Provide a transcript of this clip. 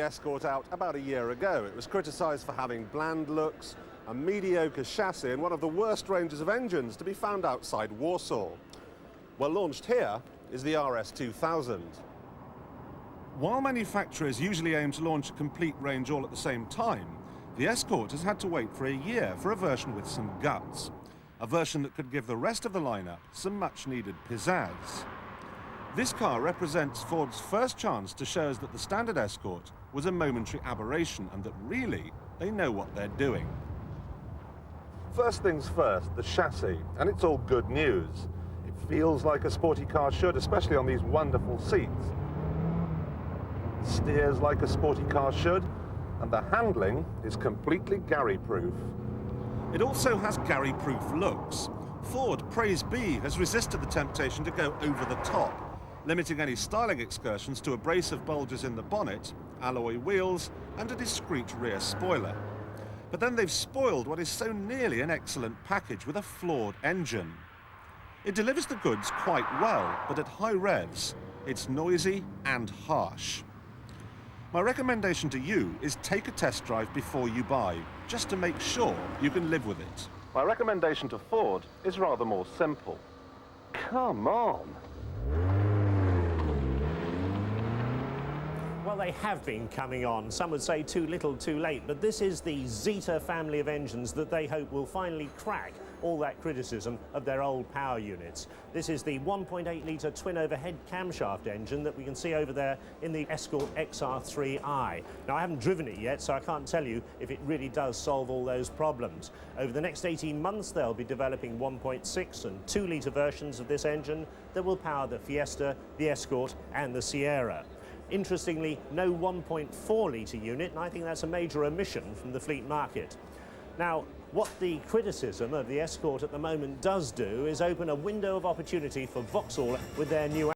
the Escort out about a year ago. It was criticised for having bland looks, a mediocre chassis and one of the worst ranges of engines to be found outside Warsaw. Well, launched here is the RS2000. While manufacturers usually aim to launch a complete range all at the same time, the Escort has had to wait for a year for a version with some guts. A version that could give the rest of the lineup some much-needed pizzazz. This car represents Ford's first chance to show us that the standard Escort was a momentary aberration and that really they know what they're doing. First things first, the chassis, and it's all good news. It feels like a sporty car should, especially on these wonderful seats. Steers like a sporty car should, and the handling is completely Gary-proof. It also has Gary-proof looks. Ford, praise be, has resisted the temptation to go over the top, limiting any styling excursions to abrasive bulges in the bonnet, alloy wheels, and a discreet rear spoiler. But then they've spoiled what is so nearly an excellent package with a flawed engine. It delivers the goods quite well, but at high revs, it's noisy and harsh. My recommendation to you is take a test drive before you buy, just to make sure you can live with it. My recommendation to Ford is rather more simple. Come on. Well, they have been coming on. Some would say too little, too late, but this is the Zeta family of engines that they hope will finally crack all that criticism of their old power units. This is the 1.8-litre twin-overhead camshaft engine that we can see over there in the Escort XR3i. Now, I haven't driven it yet, so I can't tell you if it really does solve all those problems. Over the next 18 months, they'll be developing 1.6 and 2-litre versions of this engine that will power the Fiesta, the Escort and the Sierra. Interestingly, no 1.4-litre unit, and I think that's a major omission from the fleet market. Now, what the criticism of the Escort at the moment does do is open a window of opportunity for Vauxhall with their new